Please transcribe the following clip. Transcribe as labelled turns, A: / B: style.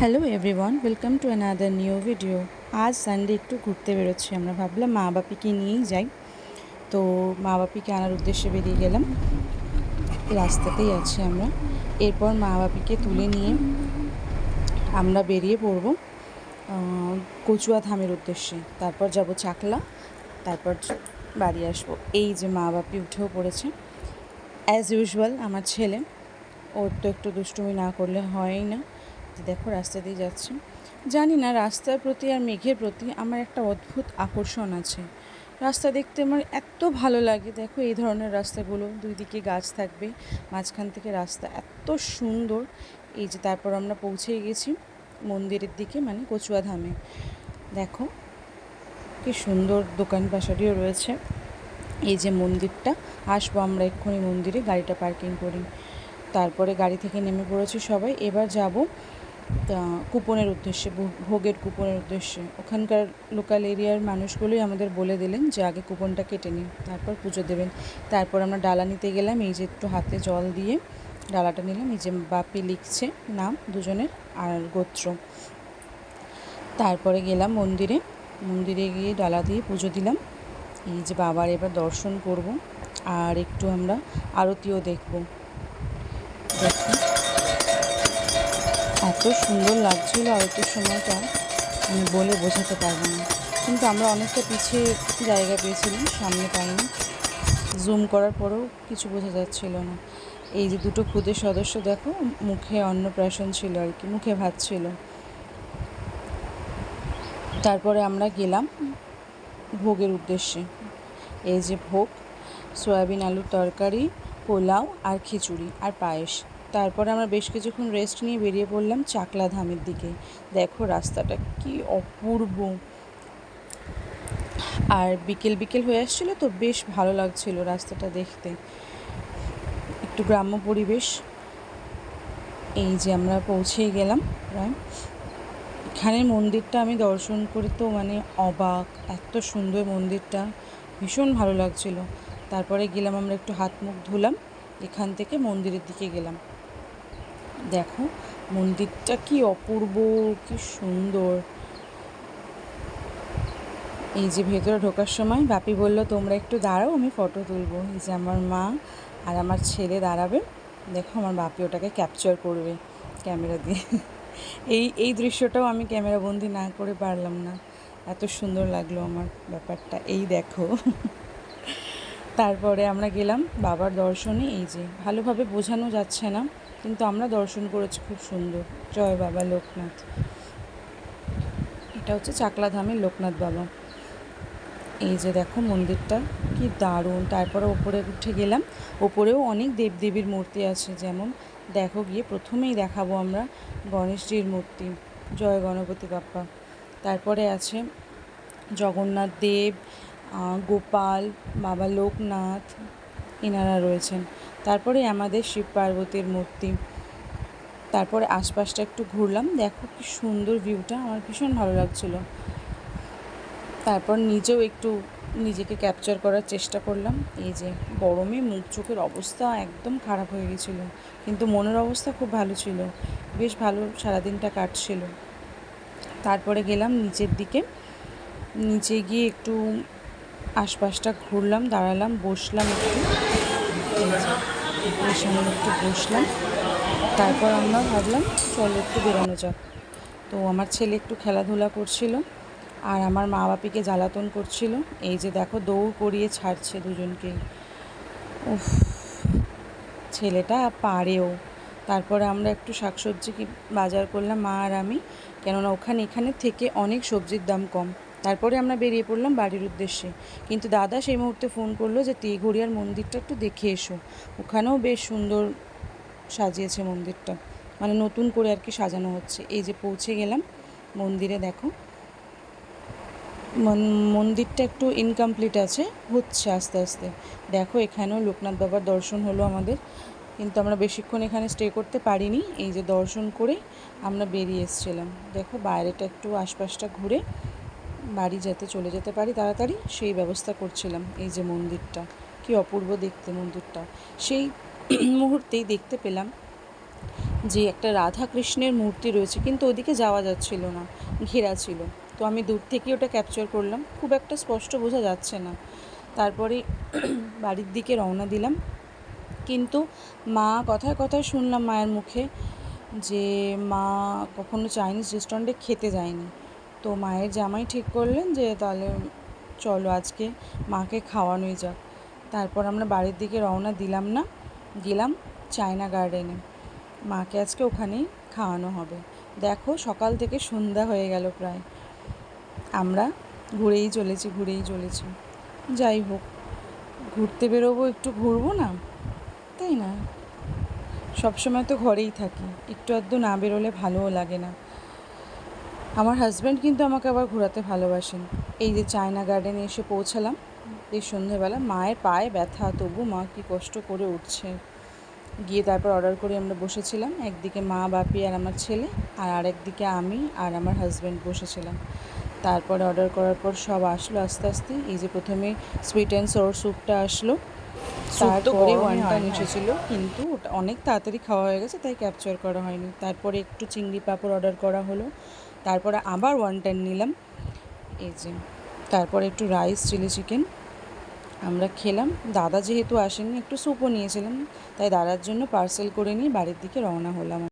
A: Hello everyone, welcome to another new video. আজ Sunday একটু ঘুরতে বেরোচ্ছি। আমরা ভাবলাম মা বাপিকে নিয়েই যাই। তো মা বাপিকে আনার উদ্দেশ্যে বেরিয়ে গেলাম। রাস্তাতেই আছি আমরা। এরপর মা বাপিকে তুলে নিয়ে আমরা বেরিয়ে পড়ব কচুয়া ধামের উদ্দেশ্যে। তারপর যাব চাকলা, তারপর বাড়ি আসবো। এই যে মা বাপি উঠেও পড়েছে। অ্যাজ ইউজুয়াল আমার ছেলে, ওর তো একটু দুষ্টুমি না করলে হয়ই না। দেখো রাস্তা দিয়ে যাচ্ছে। জানি না, রাস্তার প্রতি আর মেঘের প্রতি আমার একটা অদ্ভুত আকর্ষণ আছে। রাস্তা দেখতে আমার এত ভালো লাগে। দেখো এই ধরনের রাস্তাগুলো, দুই দিকে গাছ থাকবে, মাঝখান থেকে রাস্তা এত সুন্দর। এই যে তারপর আমরা পৌঁছেই গেছি মন্দিরের দিকে, মানে কচুয়া ধামে। দেখো কি সুন্দর দোকান পাশারিও রয়েছে। এই যে মন্দিরটা, আসবো আমরা এক্ষুনি মন্দিরে, গাড়িটা পার্কিং করি। তারপরে গাড়ি থেকে নেমে পড়েছি সবাই। এবার যাব কুপনের উদ্দেশ্যে, ভোগের কুপনের উদ্দেশ্যে। ওখানকার লোকাল এরিয়ার মানুষগুলোই আমাদের বলে দিলেন যে আগে কুপনটা কেটে নিন, তারপর পুজো দেবেন। তারপর আমরা ডালা নিতে গেলাম। এই যে একটু হাতে জল দিয়ে ডালাটা নিলাম। এই যে বাপি লিখছে নাম দুজনের আর গোত্র। তারপরে গেলাম মন্দিরে। মন্দিরে গিয়ে ডালা দিয়ে পুজো দিলাম। এই যে বাবার এবার দর্শন করব, আর একটু আমরা আরতিও দেখব। দেখুন এত সুন্দর লাগছিল আরতির সময়টা, আমি বলে বোঝাতে পারবো না। কিন্তু আমরা অনেকটা পিছিয়ে জায়গা পেয়েছিলাম, সামনে পাইনি। জুম করার পরেও কিছু বোঝা যাচ্ছিল না। এই যে দুটো খুদের সদস্য দেখো, মুখে অন্নপ্রাশন ছিল আর কি, মুখে ভাত ছিল। তারপরে আমরা গেলাম ভোগের উদ্দেশ্যে। এই যে ভোগ, সয়াবিন আলুর তরকারি, পোলাও আর খিচুড়ি আর পায়েস। তারপরে আমরা বেশ কিছুক্ষণ রেস্ট নিয়ে বেরিয়ে পড়লাম চাকলা ধামের দিকে। দেখো রাস্তাটা কি অপূর্ব। আর বিকেল বিকেল হয়ে আসছিলো তো বেশ ভালো লাগছিল রাস্তাটা দেখতে, একটু গ্রাম্য পরিবেশ। এই যে আমরা পৌঁছেই গেলাম প্রায়। এখানের মন্দিরটা আমি দর্শন করে তো মানে অবাক, এত সুন্দর মন্দিরটা, ভীষণ ভালো লাগছিল। তারপরে গেলাম আমরা একটু হাত মুখ ধুলাম, এখান থেকে মন্দিরের দিকে গেলাম। দেখো মন্দিরটা কি অপূর্ব, কি সুন্দর। এই যে ভেতরে ঢোকার সময় বাপি বলল তোমরা একটু দাঁড়াও, আমি ফটো তুলবো। এই যে আমার মা আর আমার ছেলে দাঁড়াবে। দেখো আমার বাপি ওটাকে ক্যাপচার করবে ক্যামেরা দিয়ে। এই দৃশ্যটাও আমি ক্যামেরা বন্দি না করে পারলাম না, এত সুন্দর লাগলো আমার ব্যাপারটা। এই দেখো তারপরে আমরা গেলাম বাবার দর্শনে। এই যে ভালোভাবে বোঝানো যাচ্ছে না, কিন্তু আমরা দর্শন করেছি খুব সুন্দর। জয় বাবা লোকনাথ। এটা হচ্ছে চাকলা ধামের লোকনাথ বাবা। এই যে দেখো মন্দিরটা কি দারুণ। তারপরে ওপরে উঠে গেলাম। ওপরেও অনেক দেবদেবীর মূর্তি আছে, যেমন দেখো গিয়ে প্রথমেই দেখাবো আমরা গণেশজির মূর্তি, জয় গণপতি বাপ্পা। তারপরে আছে জগন্নাথ দেব, গোপাল, বাবা লোকনাথ, এনারা রয়েছেন। তারপরে আমাদের শিব পার্বতীর মূর্তি। তারপরে আশপাশটা একটু ঘুরলাম। দেখো কি সুন্দর ভিউটা, আমার ভীষণ ভালো লাগছিলো। তারপর নিজেও একটু নিজেকে ক্যাপচার করার চেষ্টা করলাম। এই যে গরমে মুখ চোখের অবস্থা একদম খারাপ হয়ে গেছিলো, কিন্তু মনের অবস্থা খুব ভালো ছিল, বেশ ভালো সারাদিনটা কাটছিল। তারপরে গেলাম নিচের দিকে। নিচে গিয়ে একটু আশপাশটা ঘুরলাম, দাঁড়ালাম, বসলাম একটু, সামনে একটু বসলাম। তারপর আমরা ভাবলাম চলো একটু বেরোনো যাক। তো আমার ছেলে একটু খেলাধুলা করছিল, আর আমার মা বাপিকে জ্বালাতন করছিল। এই যে দেখো দৌড় করিয়ে ছাড়ছে দুজনকেই। উফ, ছেলেটা পারেও। তারপরে আমরা একটু শাকসবজি বাজার করলাম মা আর আমি, কেননা এখানে থেকে অনেক সবজির দাম কম। তারপরে আমরা বেরিয়ে পড়লাম বাড়ির উদ্দেশ্যে। কিন্তু দাদা সেই মুহূর্তে ফোন করলো যে তেঘরিয়ার মন্দিরটা একটু দেখে এসো, ওখানেও বেশ সুন্দর সাজিয়েছে মন্দিরটা, মানে নতুন করে আর কি সাজানো হচ্ছে। এই যে পৌঁছে গেলাম মন্দিরে। দেখো মন্দিরটা একটু ইনকমপ্লিট আছে, হচ্ছে আস্তে আস্তে। দেখো এখানেও লোকনাথ বাবার দর্শন হলো আমাদের, কিন্তু আমরা বেশিক্ষণ এখানে স্টে করতে পারিনি। এই যে দর্শন করে আমরা বেরিয়ে এসেছিলাম। দেখো বাইরেটা একটু আশপাশটা ঘুরে বাড়ি চলে যেতে পারি তাড়াতাড়ি, সেই ব্যবস্থা করছিলাম। এই যে মন্দিরটা কি অপূর্ব দেখতে মন্দিরটা। সেই মুহূর্তেই দেখতে পেলাম যে একটা রাধা কৃষ্ণের মূর্তি রয়েছে, কিন্তু ওদিকে যাওয়া যাচ্ছিল না, ঘেরা ছিল। তো আমি দূর থেকেই ওটা ক্যাপচার করলাম, খুব একটা স্পষ্ট বোঝা যাচ্ছে না। তারপরে বাড়ির দিকে রওনা দিলাম। কিন্তু মা কথায় কথায় শুনলাম মায়ের মুখে যে মা কখনো চাইনিজ রেস্টুরেন্টে খেতে যায়নি। তো মায়ের জামাই ঠিক করলেন যে তাহলে চলো আজকে মাকে খাওয়ানোই যাক। তারপর আমরা বাড়ির দিকে রওনা দিলাম না, গেলাম চায়না গার্ডেনে। মাকে আজকে ওখানেই খাওয়ানো হবে। দেখো সকাল থেকে সন্ধ্যা হয়ে গেল প্রায়, আমরা ঘুরেই চলেছি। যাই হোক, ঘুরতে বেরোবো, একটু ঘুরবো না, তাই না? সবসময় তো ঘরেই থাকি, একটু আধটু না বেরোলে ভালোও লাগে না। আমার হাজব্যান্ড কিন্তু আমাকে আবার ঘোরাতে ভালোবাসেন। এই যে চায়না গার্ডেনে এসে পৌঁছালাম এই সন্ধেবেলা, মায়ের পায়ে ব্যথা, তবু মা কি কষ্ট করে উঠছে। গিয়ে তারপর অর্ডার করে আমরা বসেছিলাম, একদিকে মা বাপি আর আমার ছেলে, আর আরেকদিকে আমি আর আমার হাজব্যান্ড বসেছিলাম। তারপরে অর্ডার করার পর সব আসলো আস্তে আস্তে। এই যে প্রথমে সুইট অ্যান্ড সর স্যুপটা আসলো, তারপরে ওয়ানটান এসেছিলো, কিন্তু ওটা অনেক তাড়াতাড়ি খাওয়া হয়ে গেছে তাই ক্যাপচার করা হয়নি। তারপরে একটু চিংড়ি পাঁপড় অর্ডার করা হলো, তারপরে আবার ওয়ানটান নিলাম। এই যে তারপরে একটু রাইস, চিলি চিকেন আমরা খেলাম। দাদা যেহেতু আসেননি, একটু স্যুপও নিয়েছিলাম, তাই দাদার জন্য পার্সেল করে নিয়ে বাড়ির দিকে রওনা হলাম।